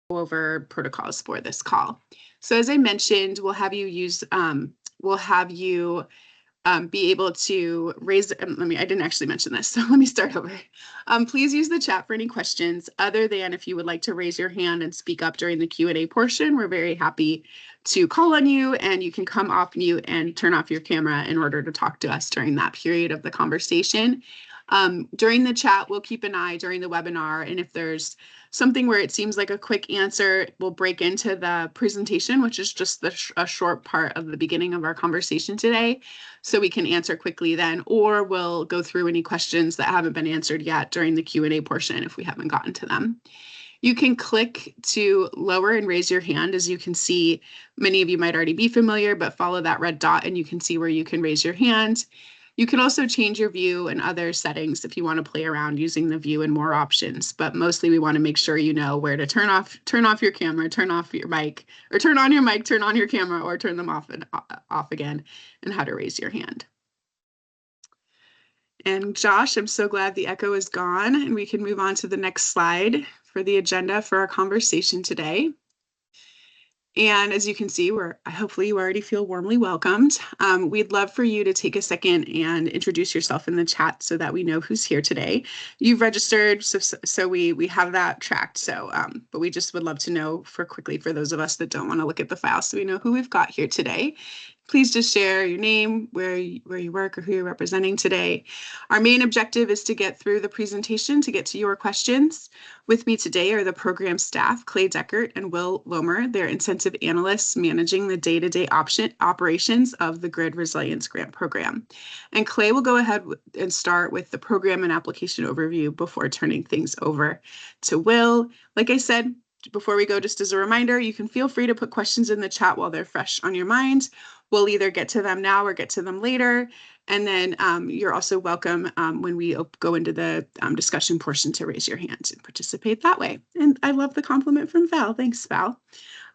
over protocols for this call. So as I mentioned, we'll have you be able to raise, I didn't actually mention this, so let me start over. Please use the chat for any questions other than if you would like to raise your hand and speak up during the Q&A portion. We're very happy to call on you, and you can come off mute and turn off your camera in order to talk to us during that period of the conversation. During the chat, we'll keep an eye during the webinar, and if there's something where it seems like a quick answer, we'll break into the presentation, which is just a short part of the beginning of our conversation today, so we can answer quickly then, or we'll go through any questions that haven't been answered yet during the Q&A portion if we haven't gotten to them. You can click to lower and raise your hand. As you can see, many of you might already be familiar, but follow that red dot and you can see where you can raise your hand. You can also change your view and other settings if you want to play around using the view and more options, but mostly we want to make sure you know where to turn off your camera, turn off your mic, or turn on your mic, turn on your camera, or turn them off again, and how to raise your hand. And Josh, I'm so glad the echo is gone and we can move on to the next slide for the agenda for our conversation today. And as you can see, hopefully you already feel warmly welcomed. We'd love for you to take a second and introduce yourself in the chat so that we know who's here today. You've registered, so we have that tracked. So, but we just would love to know for those of us that don't want to look at the file, so we know who we've got here today. Please just share your name, where you work, or who you're representing today. Our main objective is to get through the presentation to get to your questions. With me today are the program staff, Clay Deckert and Will Lomer. They're incentive analysts managing the day-to-day operations of the Grid Resilience Grant Program. And Clay will go ahead and start with the program and application overview before turning things over to Will. Like I said, before we go, just as a reminder, you can feel free to put questions in the chat while they're fresh on your mind. We'll either get to them now or get to them later. And then you're also welcome when we go into the discussion portion to raise your hand and participate that way. And I love the compliment from Val. Thanks, Val.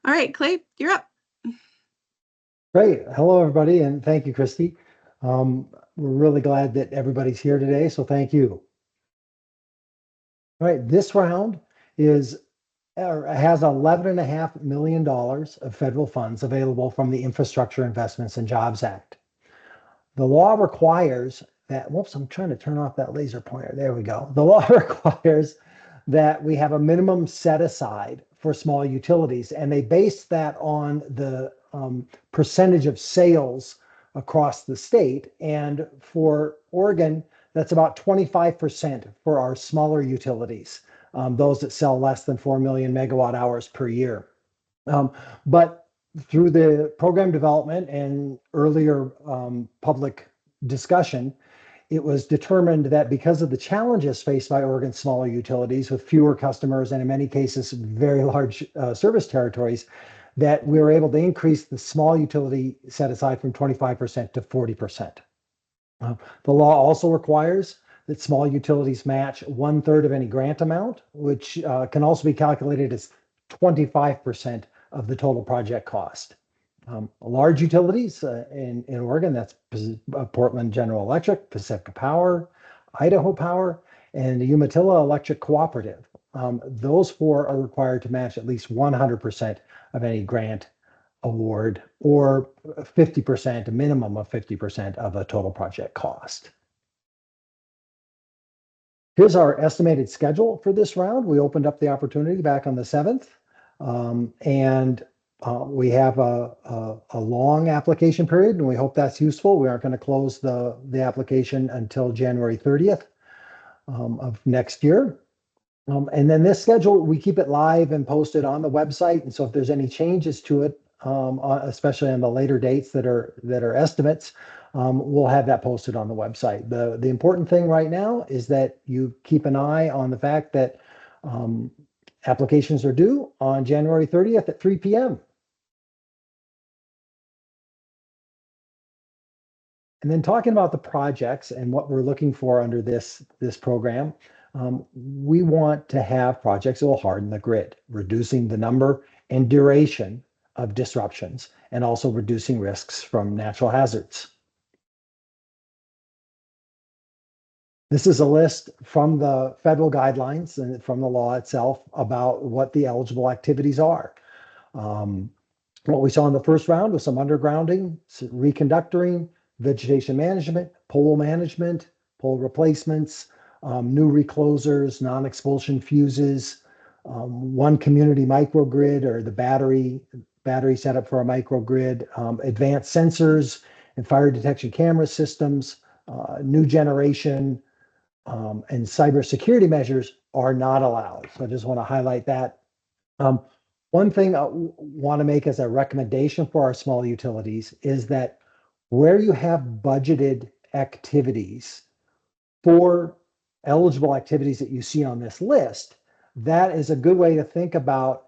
All right, Clay, you're up. Great. Hello, everybody, and thank you, Christy. We're really glad that everybody's here today, so thank you. All right, this round has $11.5 million of federal funds available from the Infrastructure Investments and Jobs Act. The law requires that, whoops, I'm trying to turn off that laser pointer. There we go. The law requires that we have a minimum set aside for small utilities, and they base that on the percentage of sales across the state. And for Oregon, that's about 25% for our smaller utilities, those that sell less than 4 million megawatt hours per year. But through the program development and earlier public discussion, it was determined that because of the challenges faced by Oregon's smaller utilities with fewer customers and in many cases very large service territories, that we were able to increase the small utility set aside from 25% to 40%. The law also requires that small utilities match 1/3 of any grant amount, which can also be calculated as 25% of the total project cost. Large utilities in Oregon, that's Portland General Electric, Pacifica Power, Idaho Power, and the Umatilla Electric Cooperative. Those four are required to match at least 100% of any grant award, or 50%, a minimum of 50% of the total project cost. Here's our estimated schedule for this round. We opened up the opportunity back on the 7th, and we have a long application period, and we hope that's useful. We aren't going to close the application until January 30th of next year. And then this schedule, we keep it live and posted on the website. And so if there's any changes to it, especially on the later dates that are estimates, we'll have that posted on the website. The important thing right now is that you keep an eye on the fact that applications are due on January 30th at 3 p.m. And then talking about the projects and what we're looking for under this program, we want to have projects that will harden the grid, reducing the number and duration of disruptions, and also reducing risks from natural hazards. This is a list from the federal guidelines and from the law itself about what the eligible activities are. What we saw in the first round was some undergrounding, reconductoring, vegetation management, pole management, pole replacements, new reclosers, non-expulsion fuses, one community microgrid or the battery setup for a microgrid, advanced sensors and fire detection camera systems, new generation, and cybersecurity measures are not allowed. So I just want to highlight that. One thing I want to make as a recommendation for our small utilities is that where you have budgeted activities for eligible activities that you see on this list, that is a good way to think about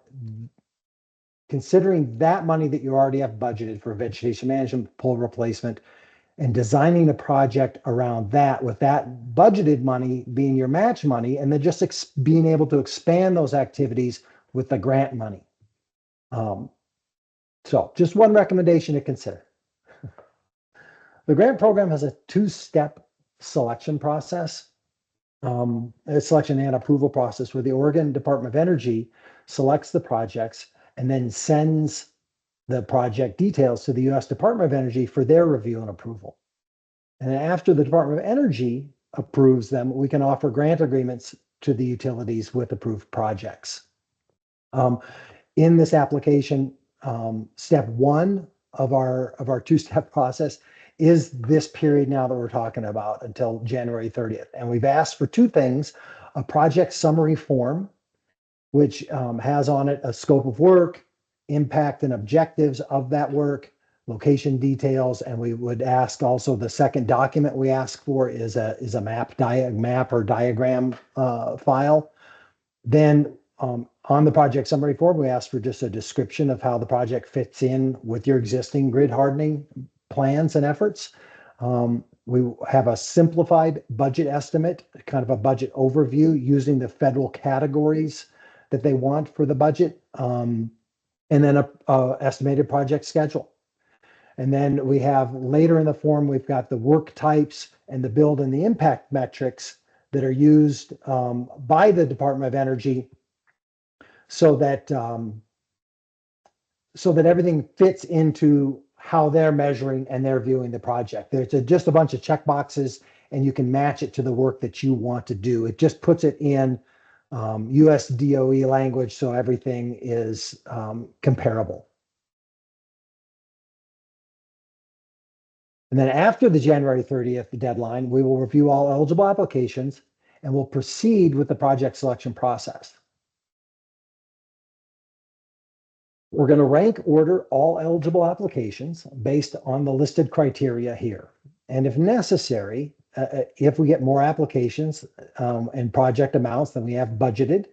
considering that money that you already have budgeted for vegetation management, pole replacement, and designing the project around that, with that budgeted money being your match money, and then just being able to expand those activities with the grant money. So just one recommendation to consider. The grant program has a two-step selection process, a selection and approval process, where the Oregon Department of Energy selects the projects and then sends the project details to the U.S. Department of Energy for their review and approval. And then after the Department of Energy approves them, we can offer grant agreements to the utilities with approved projects. In this application, step one of our two-step process is this period now that we're talking about until January 30th. And we've asked for two things: a project summary form, which has on it a scope of work, impact and objectives of that work, location details, and we would ask also, the second document we ask for is a map or diagram file. Then on the project summary form, we ask for just a description of how the project fits in with your existing grid hardening plans and efforts. We have a simplified budget estimate, kind of a budget overview using the federal categories that they want for the budget, and then a estimated project schedule. And then we have later in the form, we've got the work types and the build and the impact metrics that are used by the Department of Energy so that everything fits into how they're measuring and they're viewing the project. There's just a bunch of check boxes, and you can match it to the work that you want to do. It just puts it in US DOE language, so everything is comparable. And then after the January 30th deadline, we will review all eligible applications and will proceed with the project selection process. We're going to rank order all eligible applications based on the listed criteria here. And if necessary, if we get more applications and project amounts than we have budgeted,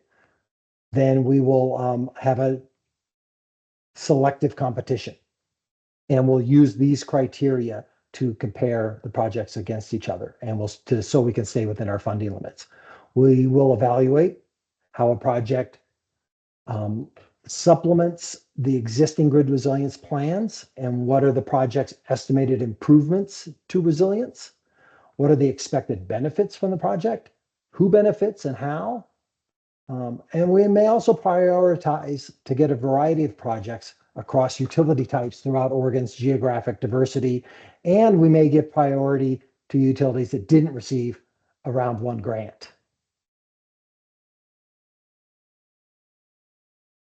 then we will have a selective competition. And we'll use these criteria to compare the projects against each other, and so we can stay within our funding limits. We will evaluate how a project supplements the existing grid resilience plans, and what are the project's estimated improvements to resilience? What are the expected benefits from the project? Who benefits and how? And we may also prioritize to get a variety of projects across utility types throughout Oregon's geographic diversity, and we may give priority to utilities that didn't receive a round one grant.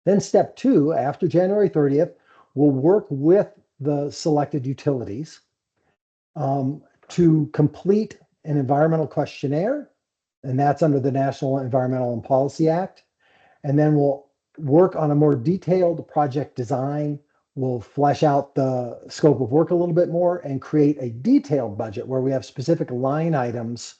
Then step two, after January 30th, we'll work with the selected utilities to complete an environmental questionnaire, and that's under the National Environmental and Policy Act. And then we'll work on a more detailed project design. We'll flesh out the scope of work a little bit more and create a detailed budget where we have specific line items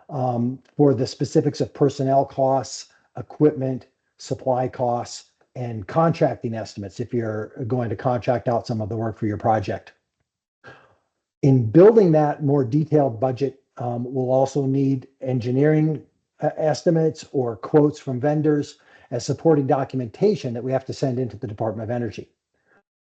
for the specifics of personnel costs, equipment, supply costs, and contracting estimates if you're going to contract out some of the work for your project. In building that more detailed budget, we'll also need engineering estimates or quotes from vendors as supporting documentation that we have to send into the Department of Energy.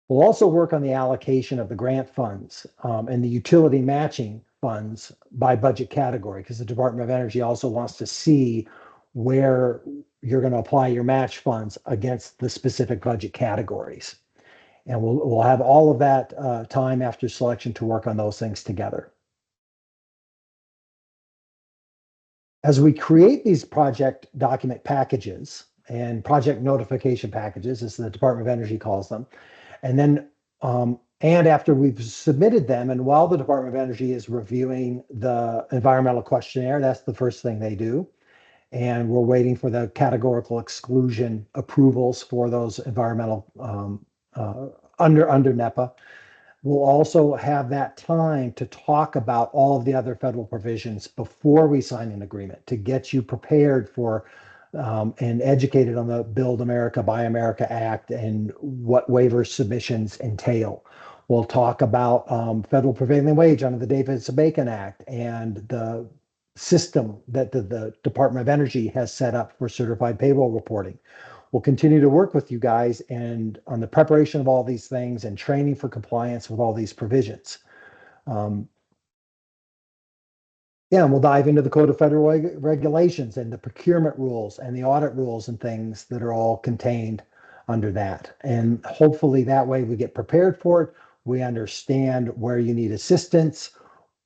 We'll also work on the allocation of the grant funds and the utility matching funds by budget category, because the Department of Energy also wants to see where you're going to apply your match funds against the specific budget categories. And we'll have all of that time after selection to work on those things together. As we create these project document packages and project notification packages, as the Department of Energy calls them, and then and after we've submitted them, and while the Department of Energy is reviewing the environmental questionnaire, that's the first thing they do. And we're waiting for the categorical exclusion approvals for those environmental under NEPA. We'll also have that time to talk about all of the other federal provisions before we sign an agreement to get you prepared for and educated on the Build America, Buy America Act and what waiver submissions entail. We'll talk about federal prevailing wage under the Davis-Bacon Act and the system that the Department of Energy has set up for certified payroll reporting. We'll continue to work with you guys and on the preparation of all these things and training for compliance with all these provisions. Yeah, and we'll dive into the Code of Federal Regulations and the procurement rules and the audit rules and things that are all contained under that. And hopefully that way we get prepared for it. We understand where you need assistance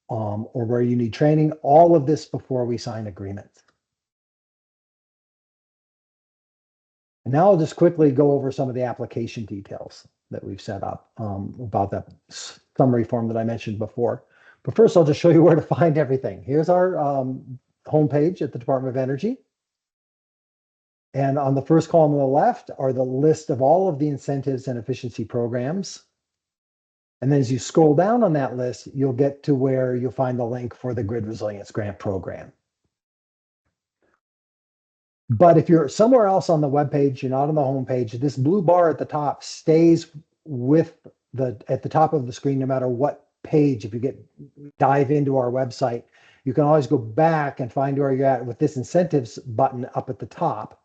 or where you need training, all of this before we sign agreements. And now I'll just quickly go over some of the application details that we've set up about that summary form that I mentioned before. But first, I'll just show you where to find everything. Here's our homepage at the Department of Energy. And on the first column on the left are the list of all of the incentives and efficiency programs. And then as you scroll down on that list, you'll get to where you'll find the link for the Grid Resilience Grant Program. But if you're somewhere else on the webpage, you're not on the homepage, this blue bar at the top stays with at the top of the screen, no matter what page. If you dive into our website, you can always go back and find where you're at with this incentives button up at the top.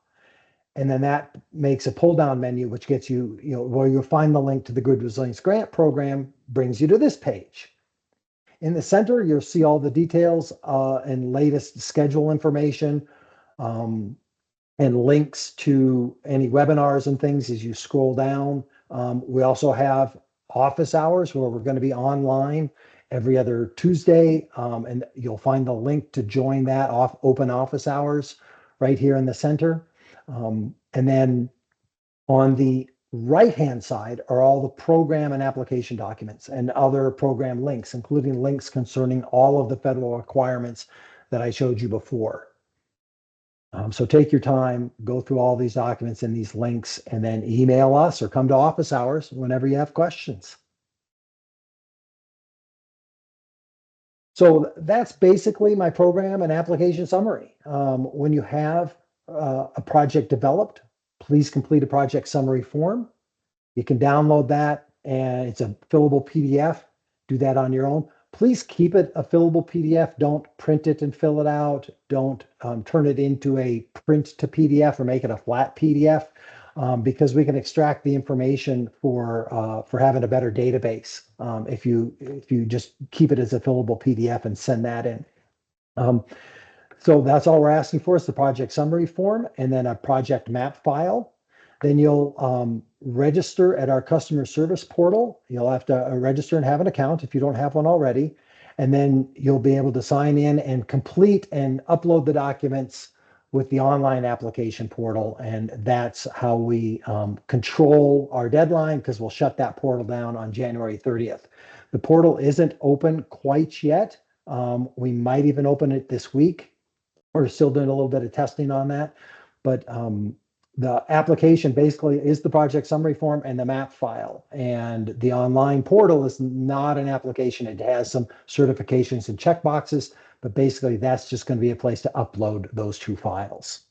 And then that makes a pull down menu, which gets you, where you'll find the link to the Grid Resilience Grant Program, brings you to this page. In the center, you'll see all the details and latest schedule information and links to any webinars and things as you scroll down. We also have office hours where we're going to be online every other Tuesday. And you'll find the link to join that open office hours right here in the center. And then on the right-hand side are all the program and application documents and other program links, including links concerning all of the federal requirements that I showed you before. So take your time, go through all these documents and these links, and then email us or come to office hours whenever you have questions. So that's basically my program and application summary. When you have a project developed, please complete a project summary form. You can download that and it's a fillable PDF. Do that on your own. Please keep it a fillable PDF. Don't print it and fill it out. Don't turn it into a print to PDF or make it a flat PDF because we can extract the information for having a better database if you just keep it as a fillable PDF and send that in. So that's all we're asking for is the project summary form and then a project map file. Then you'll register at our customer service portal. You'll have to register and have an account if you don't have one already. And then you'll be able to sign in and complete and upload the documents with the online application portal. And that's how we control our deadline because we'll shut that portal down on January 30th. The portal isn't open quite yet. We might even open it this week. We're still doing a little bit of testing on that. But the application basically is the project summary form and the map file. And the online portal is not an application. It has some certifications and checkboxes, but basically that's just going to be a place to upload those two files.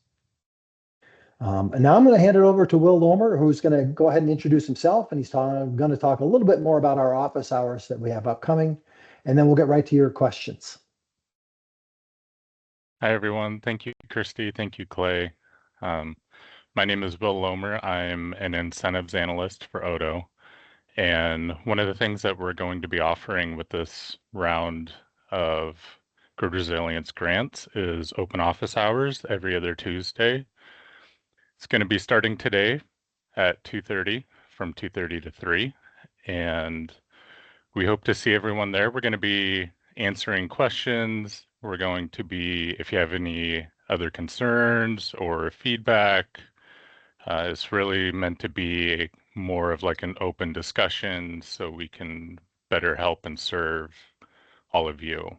And now I'm going to hand it over to Will Lomer, who's going to go ahead and introduce himself. And he's going to talk a little bit more about our office hours that we have upcoming. And then we'll get right to your questions. Hi, everyone. Thank you, Kirsty. Thank you, Clay. My name is Will Lomer. I'm an incentives analyst for Odo. And one of the things that we're going to be offering with this round of Grid Resilience grants is open office hours every other Tuesday. It's going to be starting today at 2:30 from 2:30 to 3. And we hope to see everyone there. We're going to be answering questions. We're going to be, if you have any other concerns or feedback, it's really meant to be more of like an open discussion so we can better help and serve all of you.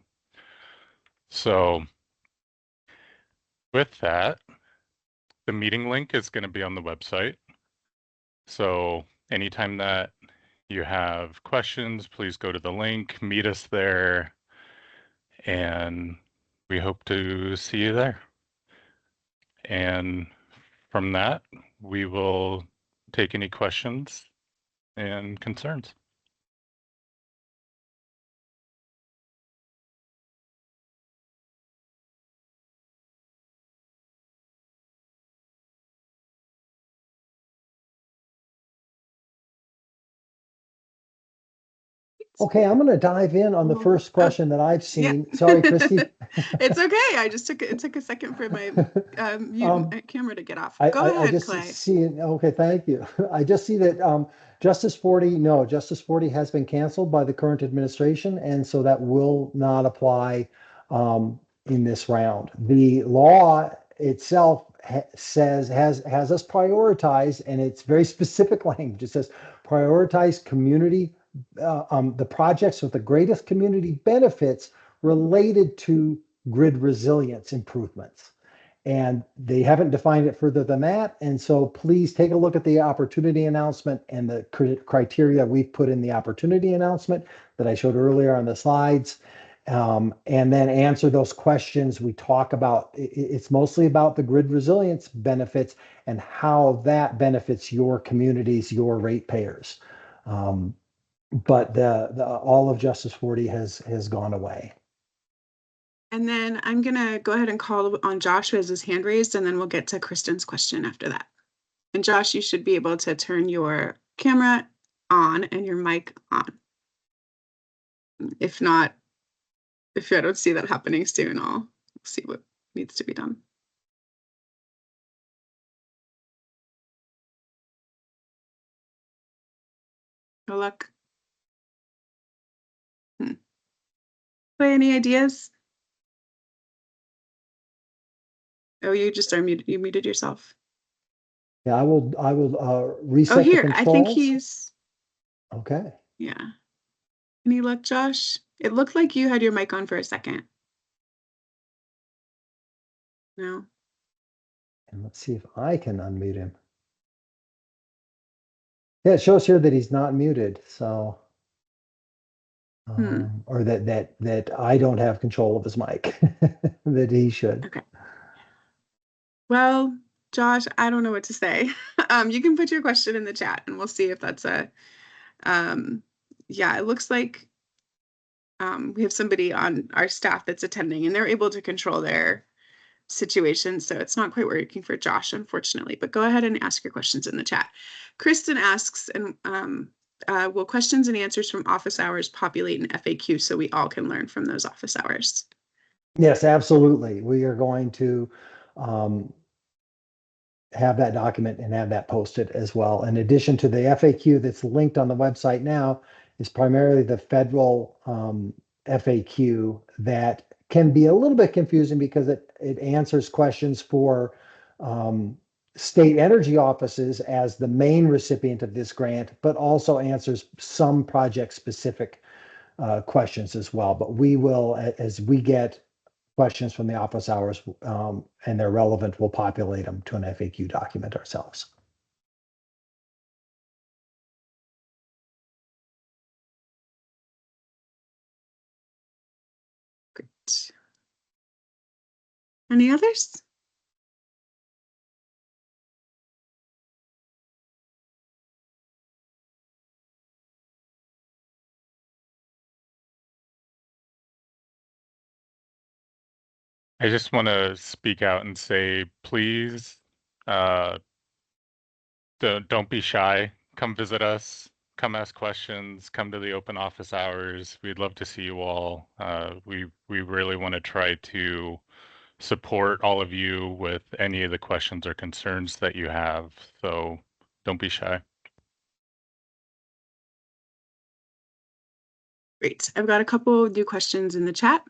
So with that, the meeting link is going to be on the website. So anytime that you have questions, please go to the link, meet us there, and we hope to see you there. And from that, we will take any questions and concerns. Okay, I'm going to dive in on the first question that I've seen. Sorry, Christy. It's okay. It took a second for my camera to get off. Go ahead, I just Clay. see. Okay, thank you. I just see that Justice 40 has been canceled by the current administration, and so that will not apply in this round. The law itself has us prioritize, and it's very specific language. It says prioritize community. The projects with the greatest community benefits related to grid resilience improvements. And they haven't defined it further than that. And so please take a look at the opportunity announcement and the criteria we've put in the opportunity announcement that I showed earlier on the slides. And then answer those questions. We talk about, it's mostly about the grid resilience benefits and how that benefits your communities, your ratepayers. But all of Justice 40 has gone away. And then I'm gonna go ahead and call on Josh as his hand raised, and then we'll get to Kristen's question after that. And Josh, you should be able to turn your camera on and your mic on. If not, if I don't see that happening soon, I'll see what needs to be done. Good luck. Play any ideas? Oh, you just are muted. You muted yourself. Yeah, I will reset Oh, here, the controls. I think he's. Okay. Yeah. Any luck, Josh? It looked like you had your mic on for a second. No. And let's see if I can unmute him. Yeah, it shows here that he's not muted. So, or that I don't have control of his mic, that he should. Okay. Well, Josh, I don't know what to say. You can put your question in the chat and we'll see if that's a, yeah, it looks like we have somebody on our staff that's attending and they're able to control their situation. So it's not quite working for Josh, unfortunately, but go ahead and ask your questions in the chat. Kristen asks, and will questions and answers from office hours populate an FAQ so we all can learn from those office hours? Yes, absolutely. We are going to have that document and have that posted as well. In addition to the FAQ that's linked on the website now, is primarily the federal FAQ that can be a little bit confusing because it answers questions for state energy offices as the main recipient of this grant, but also answers some project specific questions as well. But we will, as we get questions from the office hours and they're relevant, we'll populate them to an FAQ document ourselves. Great. Any others? I just want to speak out and say, please, don't be shy. Come visit us. come ask questions, come to the open office hours. We'd love to see you all. We really want to try to support all of you with any of the questions or concerns that you have. So don't be shy. Great. I've got a couple new questions in the chat.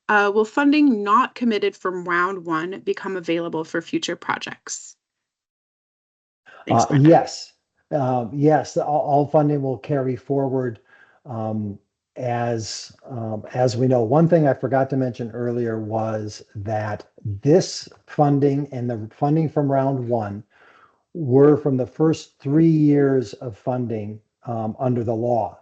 Will funding not committed from round one become available for future projects? Thanks, Brenda. Yes, yes, all funding will carry forward as we know. One thing I forgot to mention earlier was that this funding and the funding from round one were from the first 3 years of funding under the law.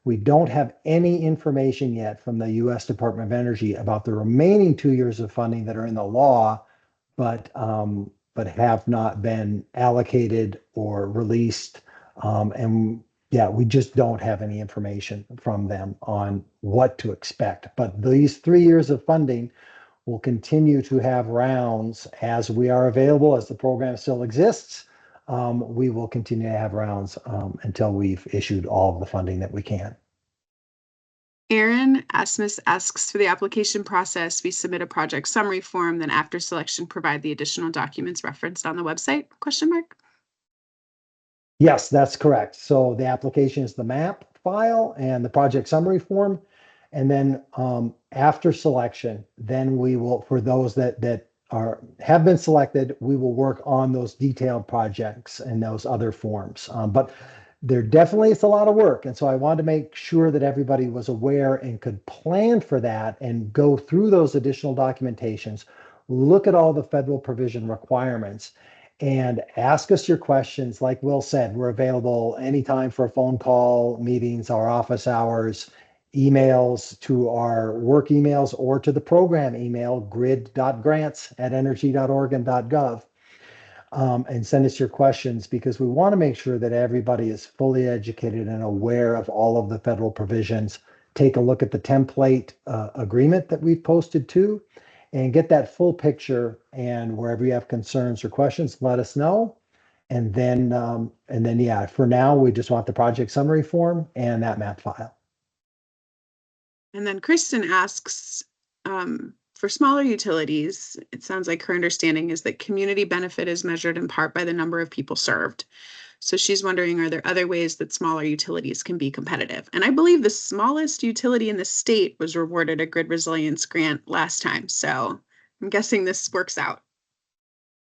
We don't have any information yet from the U.S. Department of Energy about the remaining 2 years of funding that are in the law, but have not been allocated or released. And yeah, we just don't have any information from them on what to expect. But these 3 years of funding will continue to have rounds as we are available, as the program still exists. We will continue to have rounds until we've issued all of the funding that we can. Aaron Asmus asks, for the application process, we submit a project summary form, then after selection, provide the additional documents referenced on the website? Question mark. Yes, that's correct. So the application is the map file and the project summary form. And then after selection, then we will, for those that have been selected, we will work on those detailed projects and those other forms. But there definitely is a lot of work. And so I wanted to make sure that everybody was aware and could plan for that and go through those additional documentations, look at all the federal provision requirements, and ask us your questions. Like Will said, we're available anytime for a phone call, meetings, our office hours, emails to our work emails or to the program email, grid.grants@energy.oregon.gov. And send us your questions, because we want to make sure that everybody is fully educated and aware of all of the federal provisions. Take a look at the template agreement that we've posted too, and get that full picture. And wherever you have concerns or questions, let us know. And then yeah, for now, we just want the project summary form and that map file. And then Kristen asks, for smaller utilities, it sounds like her understanding is that community benefit is measured in part by the number of people served. So she's wondering, are there other ways that smaller utilities can be competitive? And I believe the smallest utility in the state was rewarded a grid resilience grant last time. So I'm guessing this works out.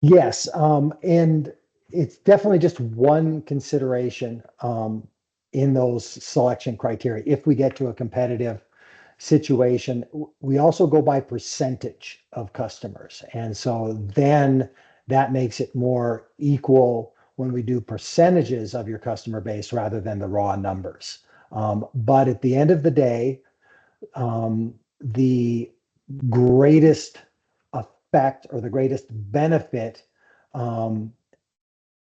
Yes, and it's definitely just one consideration in those selection criteria. If we get to a competitive situation, we also go by percentage of customers. And so then that makes it more equal when we do percentages of your customer base rather than the raw numbers. But at the end of the day, the greatest effect or the greatest benefit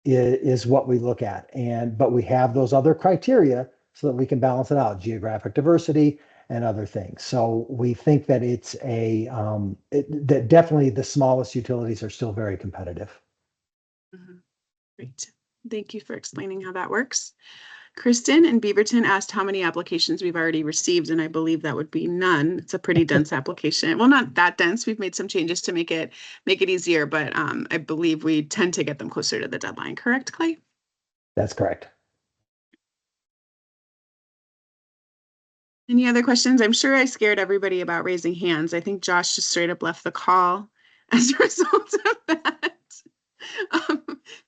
is what we look at. But we have those other criteria so that we can balance it out: geographic diversity and other things. So we think that it's that definitely the smallest utilities are still very competitive. Mm-hmm. Great. Thank you for explaining how that works. Kristen in Beaverton asked how many applications we've already received, and I believe that would be none. It's a pretty dense application. Well, not that dense. We've made some changes to make it easier, but I believe we tend to get them closer to the deadline. Correct, Clay? That's correct. Any other questions? I'm sure I scared everybody about raising hands. I think Josh just straight up left the call as a result of that.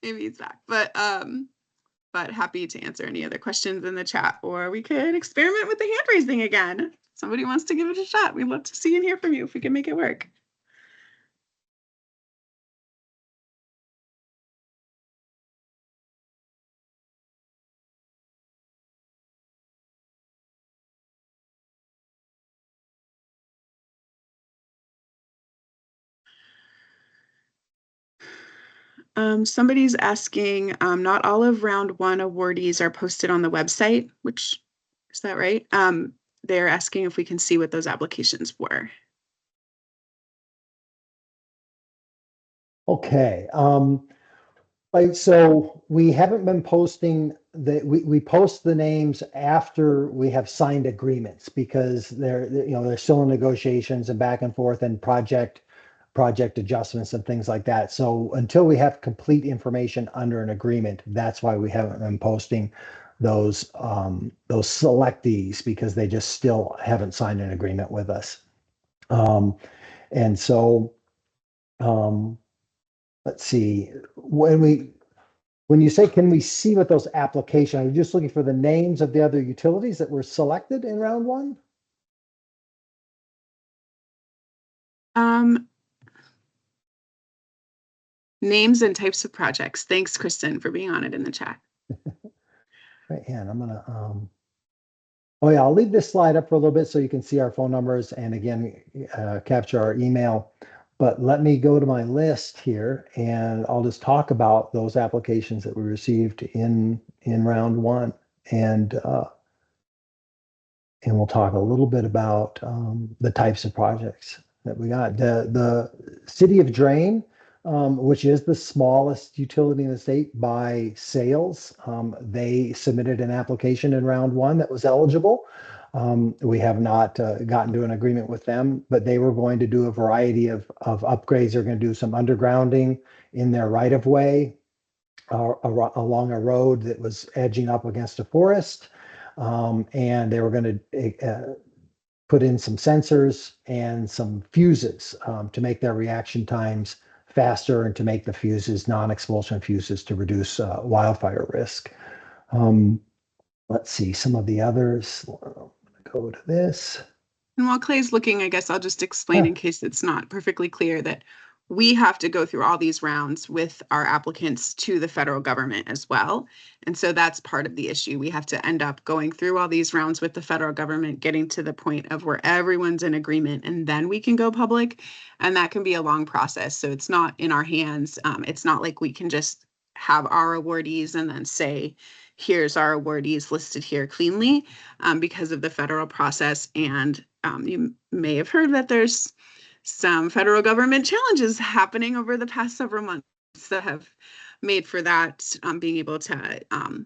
Maybe he's back, but happy to answer any other questions in the chat, or we could experiment with the hand raising again. Somebody wants to give it a shot. We'd love to see and hear from you if we can make it work. Somebody's asking, not all of round one awardees are posted on the website, which is that right? They're asking if we can see what those applications were. Okay. Like, so we haven't been posting we post the names after we have signed agreements because they're still in negotiations and back and forth and project adjustments and things like that. So until we have complete information under an agreement, that's why we haven't been posting those selectees, because they just still haven't signed an agreement with us. And so let's see, when you say, can we see what those applications, are you just looking for the names of the other utilities that were selected in round one? Names and types of projects. Thanks, Kristen, for being on it in the chat. Right, and I'm gonna, oh yeah, I'll leave this slide up for a little bit so you can see our phone numbers and again, capture our email. But let me go to my list here and I'll just talk about those applications that we received in round one. And we'll talk a little bit about the types of projects that we got. The city of Drain, which is the smallest utility in the state by sales, they submitted an application in round one that was eligible. We have not gotten to an agreement with them, but they were going to do a variety of upgrades. They're going to do some undergrounding in their right of way along a road that was edging up against a forest. And they were going to put in some sensors and some fuses to make their reaction times faster and to make the fuses non-expulsion fuses to reduce wildfire risk. Let's see some of the others. I'm going to go to this. And while Clay's looking, I guess I'll just explain in case it's not perfectly clear that we have to go through all these rounds with our applicants to the federal government as well. And so that's part of the issue. We have to end up going through all these rounds with the federal government, getting to the point of where everyone's in agreement, and then we can go public. And that can be a long process. So it's not in our hands. It's not like we can just have our awardees and then say, here's our awardees listed here cleanly, because of the federal process. And you may have heard that there's some federal government challenges happening over the past several months that have made for that being able to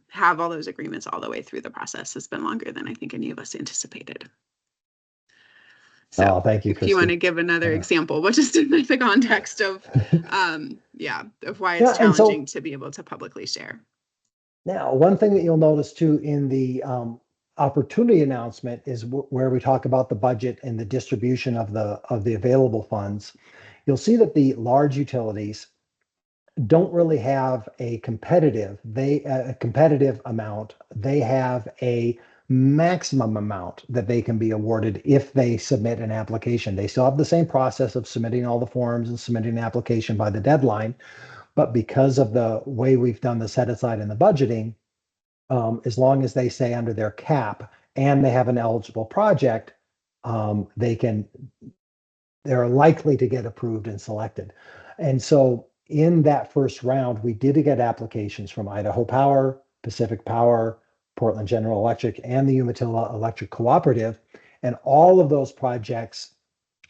have all those agreements all the way through the process has been longer than I think any of us anticipated. So thank you, if Kristen. you want to give another example, but just in the context of, of why it's challenging to be able to publicly share. Now, one thing that you'll notice too in the opportunity announcement is where we talk about the budget and the distribution of the available funds. You'll see that the large utilities don't really have a competitive amount. They have a maximum amount that they can be awarded if they submit an application. They still have the same process of submitting all the forms and submitting an application by the deadline, but because of the way we've done the set aside and the budgeting, as long as they stay under their cap and they have an eligible project, they're likely to get approved and selected. And so in that first round, we did get applications from Idaho Power, Pacific Power, Portland General Electric, and the Umatilla Electric Cooperative. And all of those projects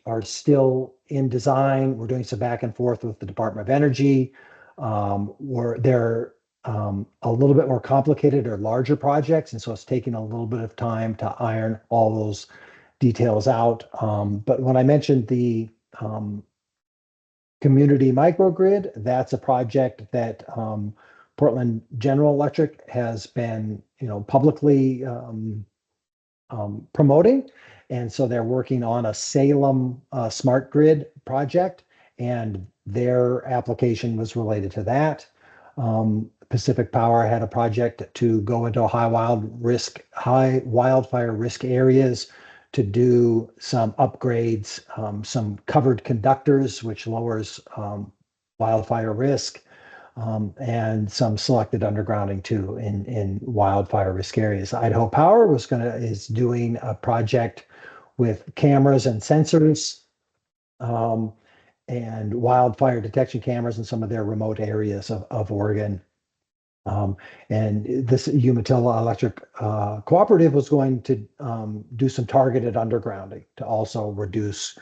are still in design. We're doing some back and forth with the Department of Energy. They're a little bit more complicated or larger projects, and so it's taking a little bit of time to iron all those details out. But when I mentioned the community microgrid, that's a project that Portland General Electric has been, publicly promoting, and so they're working on a Salem smart grid project, and their application was related to that. Pacific Power had a project to go into high wildfire risk areas to do some upgrades, some covered conductors, which lowers wildfire risk, and some selected undergrounding too in wildfire risk areas. Idaho Power is doing a project with cameras and sensors, and wildfire detection cameras in some of their remote areas of Oregon. And this Umatilla Electric Cooperative was going to do some targeted undergrounding to also reduce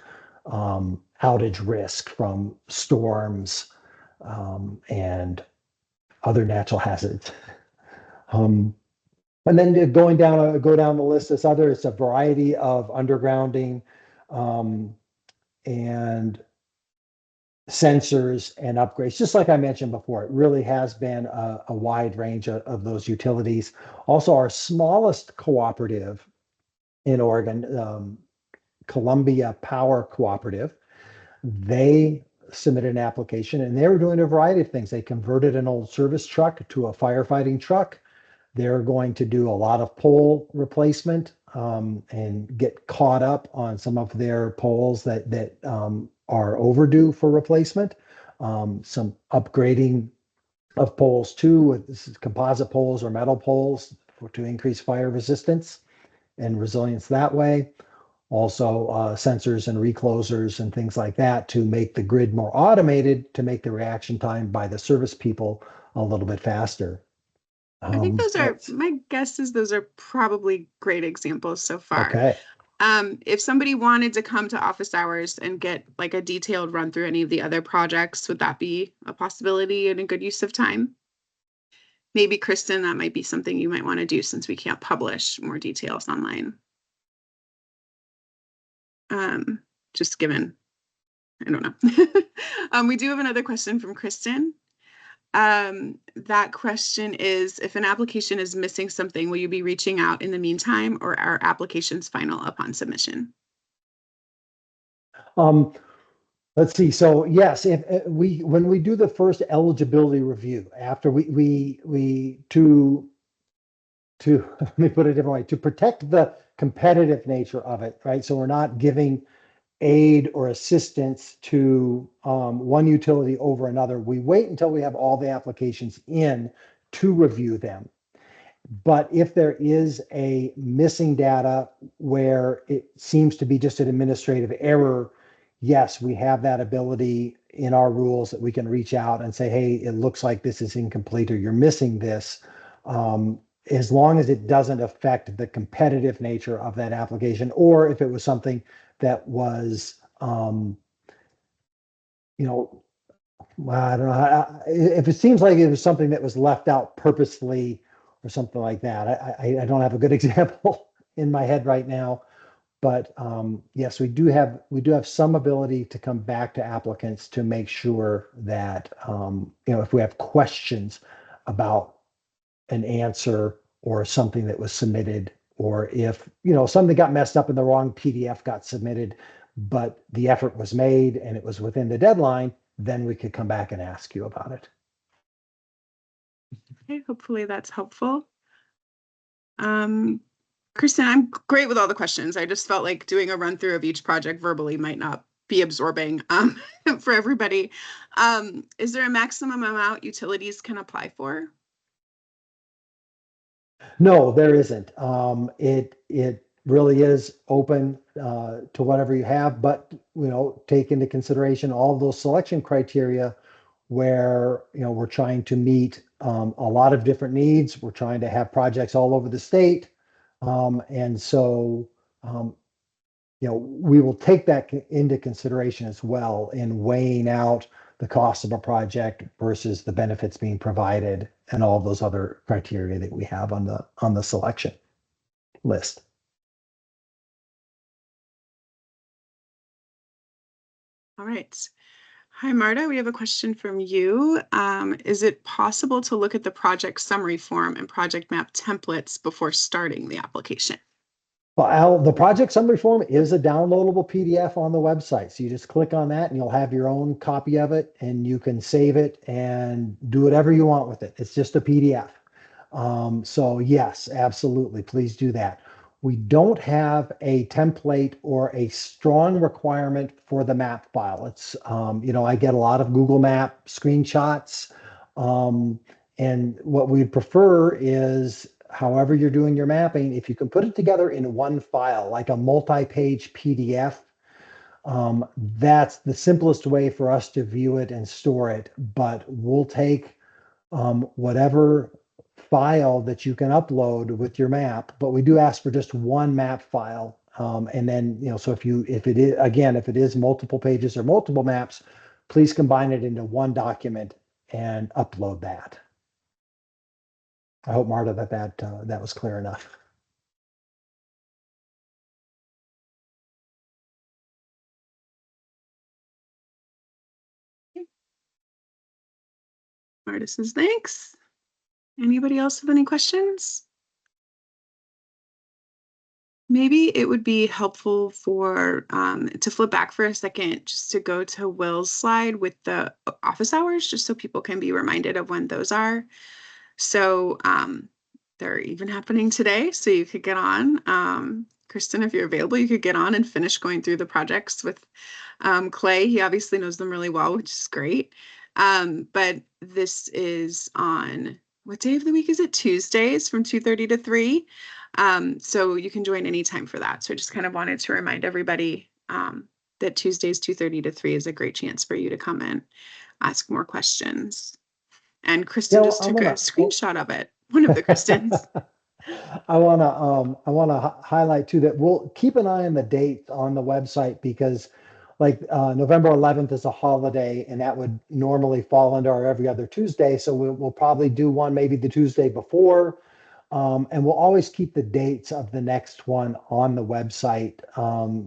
outage risk from storms and other natural hazards. And then go down the list, it's a variety of undergrounding and sensors and upgrades. Just like I mentioned before, it really has been a wide range of those utilities. Also, our smallest cooperative in Oregon, Columbia Power Cooperative, they submitted an application and they were doing a variety of things. They converted an old service truck to a firefighting truck. They're going to do a lot of pole replacement and get caught up on some of their poles that are overdue for replacement. Some upgrading of poles too, with composite poles or metal poles to increase fire resistance and resilience that way. Also sensors and reclosers and things like that to make the grid more automated, to make the reaction time by the service people a little bit faster. I think my guess is those are probably great examples so far. Okay. If somebody wanted to come to office hours and get like a detailed run through any of the other projects, would that be a possibility and a good use of time? Maybe Kristen, that might be something you might want to do since we can't publish more details online. Just given, I don't know. We do have another question from Kristen. That question is, if an application is missing something, will you be reaching out in the meantime, or are applications final upon submission? Let's see. So yes, if when we do the first eligibility review, after we let me put it a different way, to protect the competitive nature of it, right? So we're not giving aid or assistance to one utility over another. We wait until we have all the applications in to review them. But if there is a missing data where it seems to be just an administrative error, yes, we have that ability in our rules that we can reach out and say, hey, it looks like this is incomplete or you're missing this. As long as it doesn't affect the competitive nature of that application, or if it was something that was, I don't know, if it seems like it was something that was left out purposely or something like that. I don't have a good example in my head right now, but yes, we do have some ability to come back to applicants to make sure that if we have questions about an answer or something that was submitted, or if something got messed up and the wrong PDF got submitted, but the effort was made and it was within the deadline, then we could come back and ask you about it. Okay, hopefully that's helpful. Kristen, I'm great with all the questions. I just felt like doing a run through of each project verbally might not be absorbing for everybody. Is there a maximum amount utilities can apply for? No, there isn't. It really is open to whatever you have, but take into consideration all of those selection criteria where we're trying to meet a lot of different needs. We're trying to have projects all over the state, and so we will take that into consideration as well in weighing out the cost of a project versus the benefits being provided and all of those other criteria that we have on the selection list. All right. Hi, Marta. We have a question from you. Is it possible to look at the project summary form and project map templates before starting the application? Well, the project summary form is a downloadable PDF on the website. So you just click on that and you'll have your own copy of it and you can save it and do whatever you want with it. It's just a PDF. So yes, absolutely. Please do that. We don't have a template or a strong requirement for the map file. It's, I get a lot of Google Map screenshots. And what we'd prefer is, however you're doing your mapping, if you can put it together in one file, like a multi-page PDF, that's the simplest way for us to view it and store it. But we'll take whatever file that you can upload with your map, but we do ask for just one map file. And then, so if it is multiple pages or multiple maps, please combine it into one document and upload that. I hope, Marta, that was clear enough. Marta says thanks. Anybody else have any questions? Maybe it would be helpful for to flip back for a second, just to go to Will's slide with the office hours, just so people can be reminded of when those are. So they're even happening today, so you could get on. Kristen, if you're available, you could get on and finish going through the projects with Clay. He obviously knows them really well, which is great. But this is on, what day of the week is it? Tuesdays from 2:30 to 3. So you can join anytime for that. So I just kind of wanted to remind everybody that Tuesdays 2:30 to 3 is a great chance for you to come in, ask more questions. And Kristen just took a screenshot of it. One of the Kristens. I wanna highlight too that we'll keep an eye on the dates on the website, because like November 11th is a holiday, and that would normally fall under our every other Tuesday. So we'll probably do one maybe the Tuesday before. And we'll always keep the dates of the next one on the website,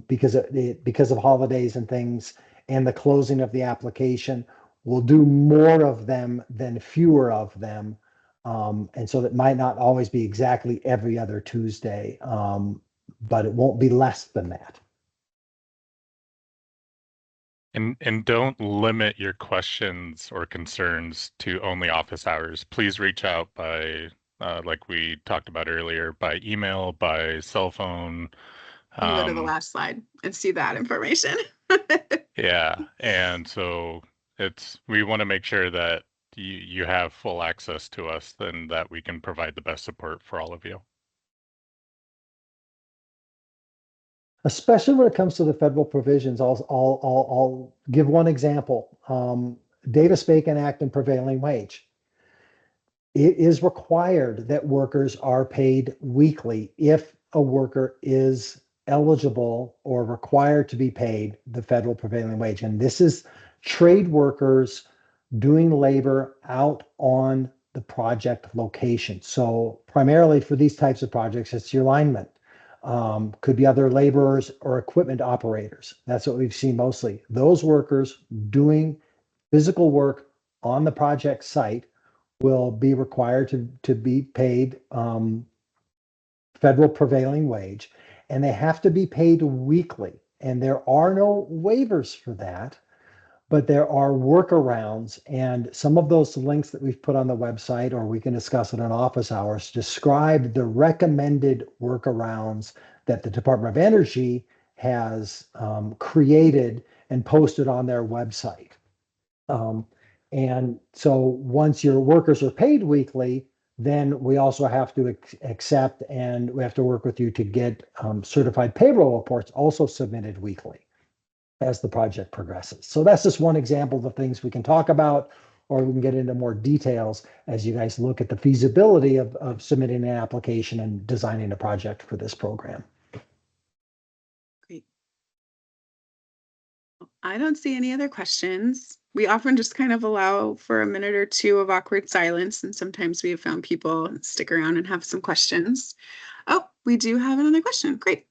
because of holidays and things and the closing of the application. We'll do more of them than fewer of them. And so that might not always be exactly every other Tuesday, but it won't be less than that. And don't limit your questions or concerns to only office hours. Please reach out by, like we talked about earlier, by email, by cell phone. You can go to the last slide and see that information. Yeah, and so we want to make sure that you have full access to us, then that we can provide the best support for all of you. Especially when it comes to the federal provisions, I'll give one example. Davis-Bacon Act and prevailing wage. It is required that workers are paid weekly if a worker is eligible or required to be paid the federal prevailing wage. And this is trade workers doing labor out on the project location. So primarily for these types of projects, it's your linemen. Could be other laborers or equipment operators. That's what we've seen mostly. Those workers doing physical work on the project site will be required to be paid federal prevailing wage, and they have to be paid weekly. And there are no waivers for that, but there are workarounds. And some of those links that we've put on the website, or we can discuss it in office hours, describe the recommended workarounds that the Department of Energy has created and posted on their website. And so once your workers are paid weekly, then we also have to accept, and we have to work with you to get certified payroll reports also submitted weekly as the project progresses. So that's just one example of the things we can talk about, or we can get into more details as you guys look at the feasibility of submitting an application and designing a project for this program. Great. I don't see any other questions. We often just kind of allow for a minute or two of awkward silence, and sometimes we have found people stick around and have some questions. Oh, we do have another question. Great.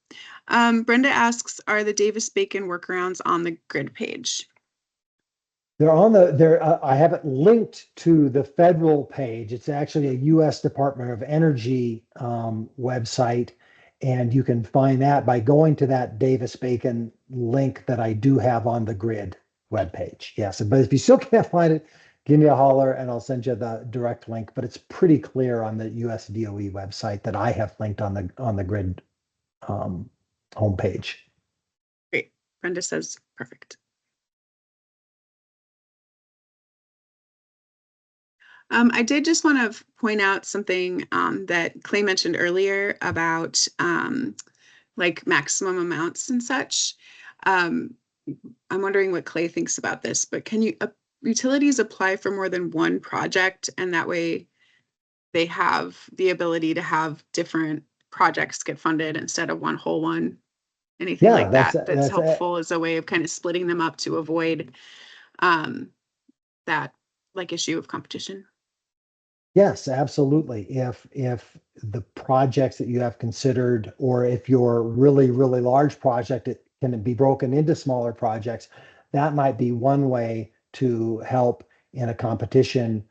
Brenda asks, are the Davis-Bacon workarounds on the grid page? They're on I have it linked to the federal page. It's actually a U.S. Department of Energy website. And you can find that by going to that Davis-Bacon link that I do have on the grid webpage. Yes, but if you still can't find it, give me a holler and I'll send you the direct link. But it's pretty clear on the US DOE website that I have linked on the grid homepage. Great. Brenda says perfect. I did just want to point out something that Clay mentioned earlier about like maximum amounts and such. I'm wondering what Clay thinks about this, but can utilities apply for more than one project, and that way they have the ability to have different projects get funded instead of one whole one? Anything like that's helpful as a way of kind of splitting them up to avoid that like issue of competition? Yes, absolutely. If the projects that you have considered, or if your really, really large project, it can be broken into smaller projects, that might be one way to help in a competition.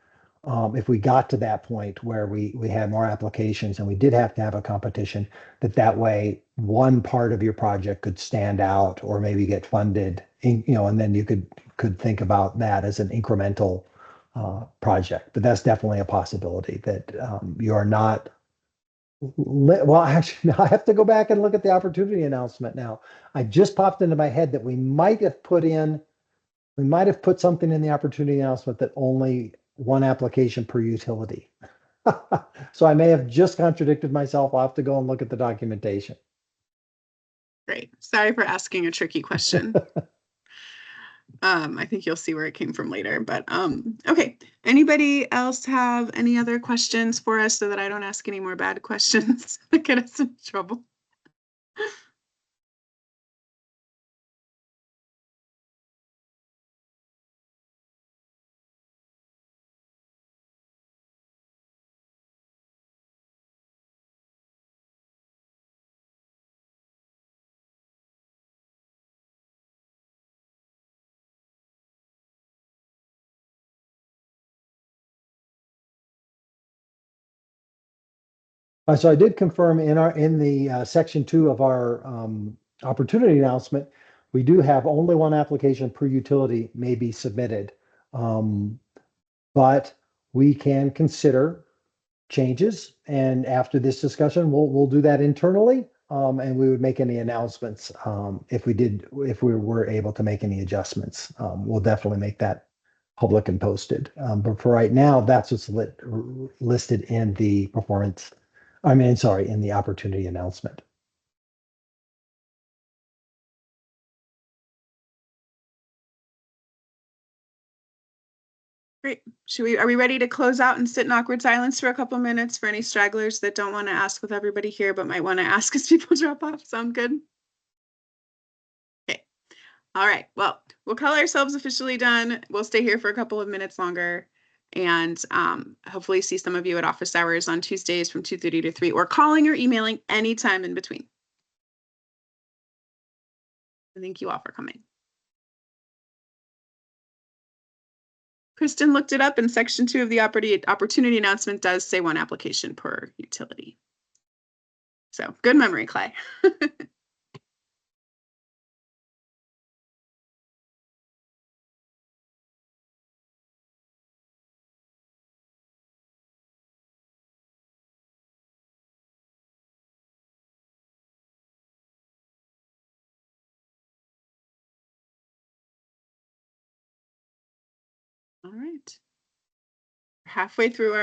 If we got to that point where we had more applications and we did have to have a competition, that way one part of your project could stand out or maybe get funded, and then you could think about that as an incremental project. But that's definitely a possibility that you are not. Well, actually, I have to go back and look at the opportunity announcement now. I just popped into my head that we might have put something in the opportunity announcement that only one application per utility. So I may have just contradicted myself. I'll have to go and look at the documentation. Great. Sorry for asking a tricky question. I think you'll see where it came from later, but okay. Anybody else have any other questions for us so that I don't ask any more bad questions that get us in trouble? So I did confirm in the section 2 of our opportunity announcement, we do have only one application per utility may be submitted. But we can consider changes, and after this discussion, we'll do that internally, and we would make any announcements if we were able to make any adjustments. We'll definitely make that public and posted. But for right now, that's what's listed in the performance. In the opportunity announcement. Great. Are we ready to close out and sit in awkward silence for a couple minutes for any stragglers that don't want to ask with everybody here, but might want to ask as people drop off? Sound good? Okay. All right. Well, we'll call ourselves officially done. We'll stay here for a couple of minutes longer and hopefully see some of you at office hours on Tuesdays from 2:30 to 3 or calling or emailing anytime in between. Thank you all for coming. Kristen looked it up, and section 2 of the opportunity announcement does say one application per utility. So good memory, Clay. All right. Halfway through our